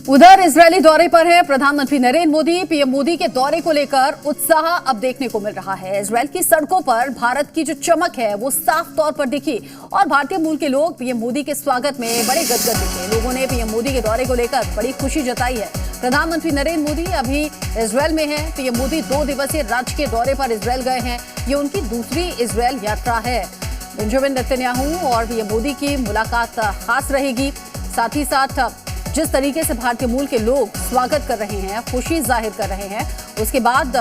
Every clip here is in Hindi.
उधर इजरायली दौरे पर है प्रधानमंत्री नरेंद्र मोदी। पीएम मोदी के दौरे को लेकर उत्साह अब देखने को मिल रहा है। इजरायल की सड़कों पर भारत की जो चमक है वो साफ तौर पर दिखी और भारतीय मूल के लोग पीएम मोदी के स्वागत में बड़े गदगद दिखे। लोगों ने पीएम मोदी के दौरे को लेकर बड़ी खुशी जताई है। प्रधानमंत्री नरेंद्र मोदी अभी इजरायल में है। पीएम मोदी 2 दिवसीय राजकीय दौरे पर इजरायल गए हैं। ये उनकी दूसरी इजरायल यात्रा है। बेंजामिन नेतन्याहू और पीएम मोदी की मुलाकात खास रहेगी। साथ ही साथ जिस तरीके से भारतीय मूल के लोग स्वागत कर रहे हैं, खुशी जाहिर कर रहे हैं, उसके बाद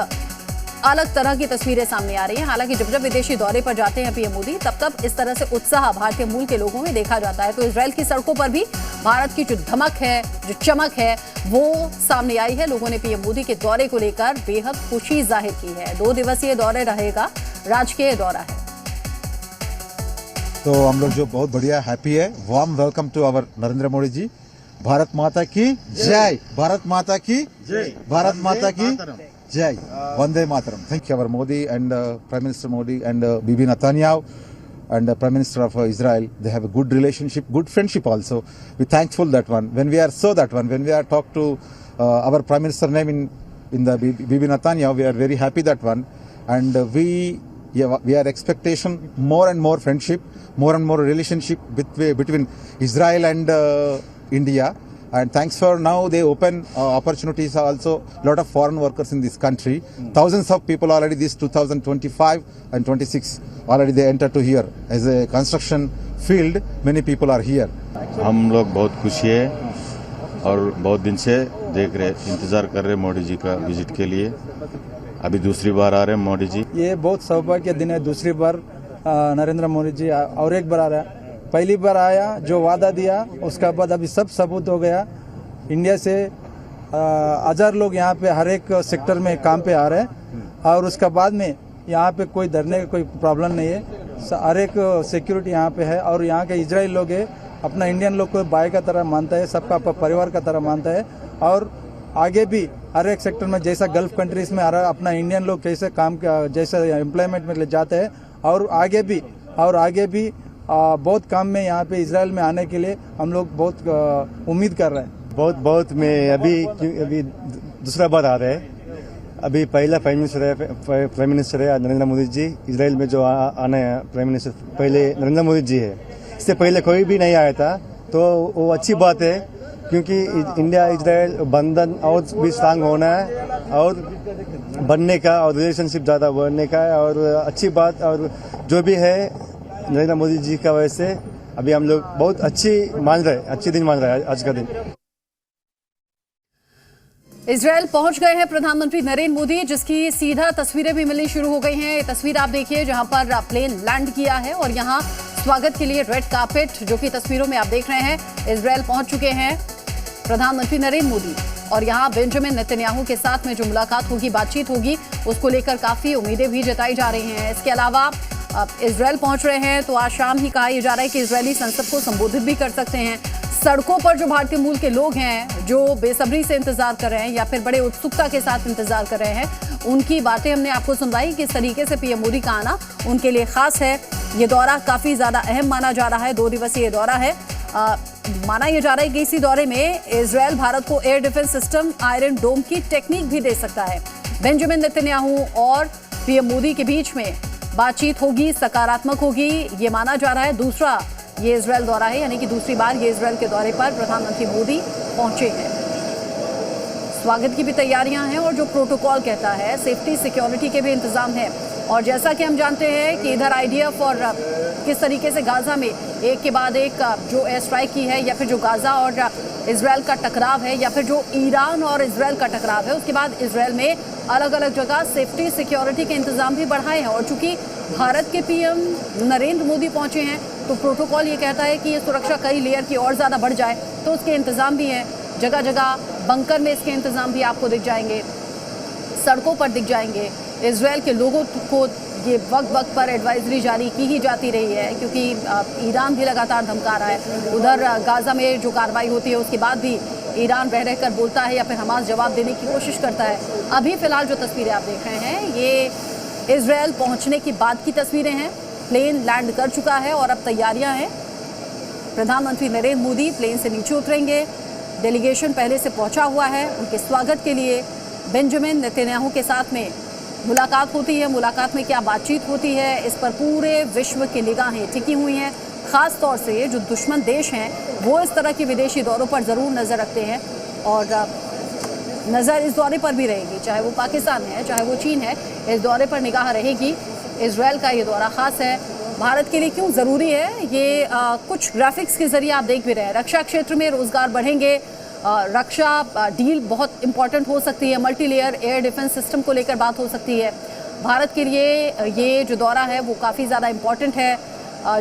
अलग तरह की तस्वीरें सामने आ रही हैं। हालांकि जब जब विदेशी दौरे पर जाते हैं पीएम मोदी तब इस तरह से उत्साह भारतीय मूल के लोगों में देखा जाता है। तो इजरायल की सड़कों पर भी भारत की जो धमक है, जो चमक है, वो सामने आई है। लोगों ने पीएम मोदी के दौरे को लेकर बेहद खुशी जाहिर की है। 2 दिवसीय दौरे रहेगा, राजकीय दौरा है। तो हम लोग जो बहुत बढ़िया हैप्पी है। Warm welcome to our Narendra Modi ji. Bharat Mata की जय, भारत माता की जय, भारत माता की जय, Vande Mataram. Thank you, our Modi and Prime Minister Modi and Bibi Netanyahu and Prime Minister of Israel. They have a good relationship, good friendship also. We're thankful that one. When we are when we are talk to our Prime Minister name in the Bibi Netanyahu, we are very happy that one. And we are expectation more and more friendship, more and more relationship between Israel and India. And thanks for now they open opportunities also lot of foreign workers in this country. Thousands of people already this 2025 and 26 already they enter to here as a construction field. Many people are here. हम लोग बहुत खुशी है और बहुत दिन से देख रहे इंतजार कर रहे मोदी जी का विजिट के लिए। अभी दूसरी बार आ रहे हैं मोदी जी। ये बहुत सौभाग्य दिन है। दूसरी बार नरेंद्र मोदी जी और एक बार आ रहा है। पहली बार आया, जो वादा दिया उसका बाद अभी सब सबूत हो गया। इंडिया से 1000 लोग यहाँ पे हर एक सेक्टर में काम पे आ रहे हैं और उसका बाद में यहाँ पे कोई डरने का कोई प्रॉब्लम नहीं है। हर एक सिक्योरिटी यहाँ पे है और यहाँ के इजराइल लोग है अपना इंडियन लोग को भाई का तरह मानता है, सबका परिवार का तरह मानता है। और आगे भी हर एक सेक्टर में जैसा गल्फ कंट्रीज में अपना इंडियन लोग कैसे काम जैसे एम्प्लॉयमेंट में ले जाते हैं और आगे भी बहुत काम में यहाँ पे इजराइल में आने के लिए हम लोग बहुत उम्मीद कर रहे हैं। बहुत में अभी दूसरा बार आ रहे हैं। अभी पहला प्राइम मिनिस्टर है नरेंद्र मोदी जी। इजराइल में जो आने हैं प्राइम मिनिस्टर पहले नरेंद्र मोदी जी है। इससे पहले कोई भी नहीं आया था, तो वो अच्छी बात है क्योंकि इंडिया इजराइल बंधन और भी स्ट्रांग होना है और बनने का और रिलेशनशिप ज़्यादा बढ़ने का है और अच्छी बात। और जो भी है नरेंद्र मोदी जी का वजह से अभी हम लोग बहुत अच्छी दिन मान रहे हैं आज का दिन। इजरायल पहुंच गए हैं प्रधानमंत्री नरेंद्र मोदी, जिसकी सीधा तस्वीरें भी मिलनी शुरू हो गई हैं। ये तस्वीर आप देखिए जहां पर प्लेन लैंड किया है और यहां स्वागत के लिए रेड कार्पेट, जो कि तस्वीरों में आप देख रहे हैं। इजरायल पहुंच चुके हैं प्रधानमंत्री नरेंद्र मोदी और यहाँ बेंजामिन नेतन्याहू के साथ में जो मुलाकात होगी, बातचीत होगी, उसको लेकर काफी उम्मीदें भी जताई जा रही हैं। इसके अलावा इजरायल पहुंच रहे हैं तो आज शाम ही कहा जा रहा है कि इजरायली संसद को संबोधित भी कर सकते हैं। सड़कों पर जो भारतीय मूल के लोग हैं, जो बेसब्री से इंतजार कर रहे हैं या फिर बड़े उत्सुकता के साथ इंतजार कर रहे हैं, उनकी बातें हमने आपको सुनवाई। किस तरीके से पीएम मोदी का आना उनके लिए खास है। ये दौरा काफी ज्यादा अहम माना जा रहा है। 2 दिवसीय दौरा है। माना यह जा रहा है कि इसी दौरे में इजरायल भारत को एयर डिफेंस सिस्टम आयरन डोम की टेक्निक भी दे सकता है। बेंजामिन नेतन्याहू और पीएम मोदी के बीच में बातचीत होगी, सकारात्मक होगी, ये माना जा रहा है। दूसरा ये इजरायल दौरा है, यानी कि दूसरी बार ये इजरायल के दौरे पर प्रधानमंत्री मोदी पहुंचे हैं। स्वागत की भी तैयारियां हैं और जो प्रोटोकॉल कहता है, सेफ्टी सिक्योरिटी के भी इंतजाम है। और जैसा कि हम जानते हैं कि इधर आईडीएफ और किस तरीके से गाजा में एक के बाद एक जो एयर स्ट्राइक की है, या फिर जो गाजा और इजरायल का टकराव है, या फिर जो ईरान और इजरायल का टकराव है, उसके बाद इजरायल में अलग अलग जगह सेफ्टी सिक्योरिटी के इंतजाम भी बढ़ाए हैं। और चूंकि भारत के पीएम नरेंद्र मोदी पहुंचे हैं तो प्रोटोकॉल ये कहता है कि ये सुरक्षा कई लेयर की और ज़्यादा बढ़ जाए, तो उसके इंतजाम भी हैं। जगह जगह बंकर में इसके इंतजाम भी आपको दिख जाएंगे, सड़कों पर दिख जाएंगे। इजरायल के लोगों को ये वक्त पर एडवाइजरी जारी की ही जाती रही है, क्योंकि ईरान भी लगातार धमका रहा है। उधर गाजा में जो कार्रवाई होती है उसके बाद भी ईरान रह रहकर बोलता है या फिर हमास जवाब देने की कोशिश करता है। अभी फिलहाल जो तस्वीरें आप देख रहे हैं, ये इजरायल पहुंचने के बाद की तस्वीरें हैं। प्लेन लैंड कर चुका है और अब तैयारियां हैं। प्रधानमंत्री नरेंद्र मोदी प्लेन से नीचे उतरेंगे, डेलीगेशन पहले से पहुंचा हुआ है। उनके स्वागत के लिए बेंजामिन नेतन्याहू के साथ में मुलाकात होती है। मुलाकात में क्या बातचीत होती है, इस पर पूरे विश्व की निगाहें टिकी हुई हैं। ख़ास तौर से जो दुश्मन देश हैं वो इस तरह के विदेशी दौरों पर ज़रूर नज़र रखते हैं और नज़र इस दौरे पर भी रहेगी, चाहे वो पाकिस्तान है चाहे वो चीन है, इस दौरे पर निगाह रहेगी। इजराइल का ये दौरा ख़ास है, भारत के लिए क्यों ज़रूरी है ये कुछ ग्राफिक्स के ज़रिए आप देख भी रहे हैं। रक्षा क्षेत्र में रोज़गार बढ़ेंगे, रक्षा डील बहुत इंपॉर्टेंट हो सकती है, multi layer air defence system को लेकर बात हो सकती है। भारत के लिए ये जो दौरा है वो काफ़ी ज़्यादा इम्पॉर्टेंट है।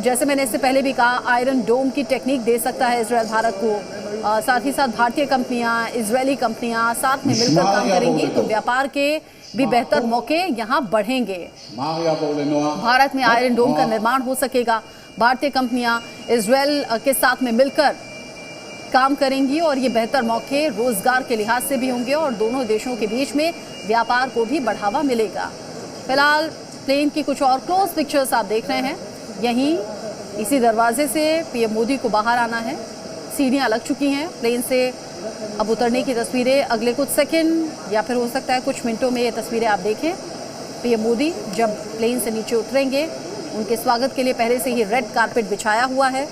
जैसे मैंने इससे पहले भी कहा, आयरन डोम की टेक्निक दे सकता है इजराइल भारत को। साथ ही साथ भारतीय कंपनियां, इजरायली कंपनियां साथ में मिलकर काम करेंगी तो व्यापार के भी बेहतर मौके यहाँ बढ़ेंगे। भारत में आयरन डोम का निर्माण हो सकेगा, भारतीय कंपनियां इजराइल के साथ में मिलकर काम करेंगी और ये बेहतर मौके रोजगार के लिहाज से भी होंगे और दोनों देशों के बीच में व्यापार को भी बढ़ावा मिलेगा। फिलहाल प्लेन की कुछ और क्लोज पिक्चर्स आप देख रहे हैं। यहीं इसी दरवाजे से पीएम मोदी को बाहर आना है, सीढ़ियां लग चुकी हैं प्लेन से। अब उतरने की तस्वीरें अगले कुछ सेकंड या फिर हो सकता है कुछ मिनटों में ये तस्वीरें आप देखें। पीएम मोदी जब प्लेन से नीचे उतरेंगे, उनके स्वागत के लिए पहले से ही रेड कारपेट बिछाया हुआ है।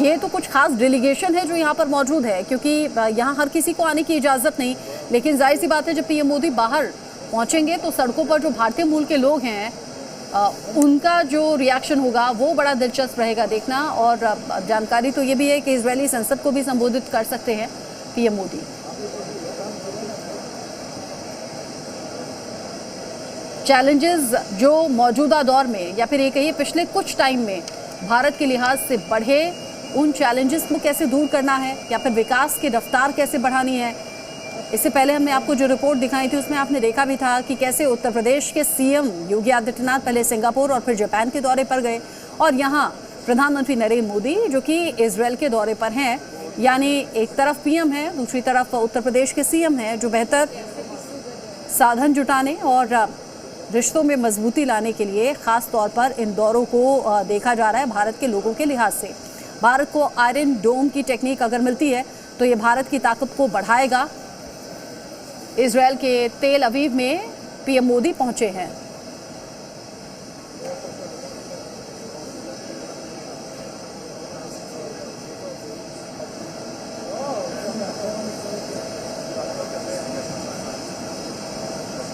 ये तो कुछ खास डेलीगेशन है जो यहाँ पर मौजूद है, क्योंकि यहाँ हर किसी को आने की इजाज़त नहीं, लेकिन जाहिर सी बात है जब पीएम मोदी बाहर पहुँचेंगे तो सड़कों पर जो भारतीय मूल के लोग हैं उनका जो रिएक्शन होगा वो बड़ा दिलचस्प रहेगा देखना। और जानकारी तो ये भी है कि इजरायली संसद को भी संबोधित कर सकते हैं पीएम मोदी। चैलेंजेस जो मौजूदा दौर में या फिर ये कहिए पिछले कुछ टाइम में भारत के लिहाज से बढ़े, उन चैलेंजेस को कैसे दूर करना है या फिर विकास की रफ्तार कैसे बढ़ानी है। इससे पहले हमने आपको जो रिपोर्ट दिखाई थी उसमें आपने देखा भी था कि कैसे उत्तर प्रदेश के सीएम योगी आदित्यनाथ पहले सिंगापुर और फिर जापान के दौरे पर गए और यहाँ प्रधानमंत्री नरेंद्र मोदी जो कि इजराइल के दौरे पर हैं, यानी एक तरफ पीएम है, दूसरी तरफ उत्तर प्रदेश के सीएम हैं जो बेहतर साधन जुटाने और रिश्तों में मजबूती लाने के लिए ख़ास तौर पर इन दौरों को देखा जा रहा है भारत के लोगों के लिहाज से। भारत को आयरन डोम की टेक्निक अगर मिलती है तो ये भारत की ताकत को बढ़ाएगा। इजराइल के तेल अवीव में पीएम मोदी पहुंचे हैं।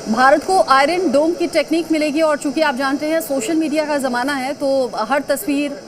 भारत को आयरन डोम की टेक्निक मिलेगी और चूंकि आप जानते हैं सोशल मीडिया का ज़माना है तो हर तस्वीर,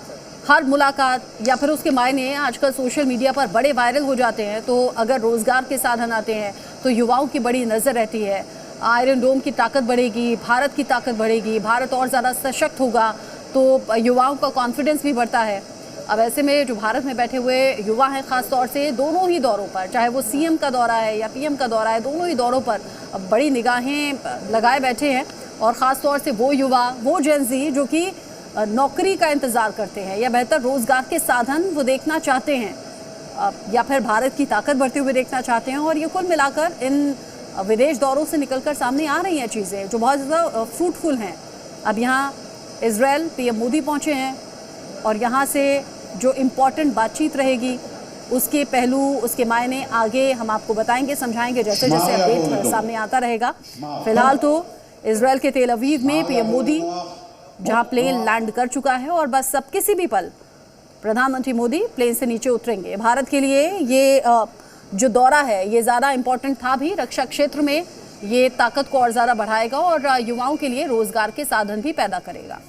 हर मुलाकात या फिर उसके मायने आजकल सोशल मीडिया पर बड़े वायरल हो जाते हैं। तो अगर रोज़गार के साधन आते हैं तो युवाओं की बड़ी नज़र रहती है। आयरन डोम की ताकत बढ़ेगी, भारत की ताकत बढ़ेगी, भारत और ज़्यादा सशक्त होगा तो युवाओं का कॉन्फिडेंस भी बढ़ता है। अब ऐसे में जो भारत में बैठे हुए युवा हैं, ख़ास तौर से दोनों ही दौरों पर, चाहे वो सीएम का दौरा है या पीएम का दौरा है, दोनों ही दौरों पर अब बड़ी निगाहें लगाए बैठे हैं। और ख़ास तौर से वो युवा, वो जेन ज़ी जो कि नौकरी का इंतज़ार करते हैं या बेहतर रोज़गार के साधन वो देखना चाहते हैं या फिर भारत की ताकत बढ़ते हुए देखना चाहते हैं। और ये कुल मिलाकर इन विदेश दौरों से निकलकर सामने आ रही हैं चीज़ें जो बहुत ज़्यादा फ्रूटफुल हैं। अब यहाँ इजराइल पीएम मोदी पहुँचे हैं और यहाँ से जो इम्पॉर्टेंट बातचीत रहेगी उसके पहलू, उसके मायने आगे हम आपको बताएंगे, समझाएंगे जैसे जैसे अपडेट सामने आता रहेगा। फिलहाल तो इजराइल के तेल अवीव में पीएम मोदी जहां प्लेन लैंड कर चुका है और बस अब किसी भी पल प्रधानमंत्री मोदी प्लेन से नीचे उतरेंगे। भारत के लिए ये जो दौरा है ये ज़्यादा इम्पोर्टेंट था भी, रक्षा क्षेत्र में ये ताकत को और ज़्यादा बढ़ाएगा और युवाओं के लिए रोज़गार के साधन भी पैदा करेगा।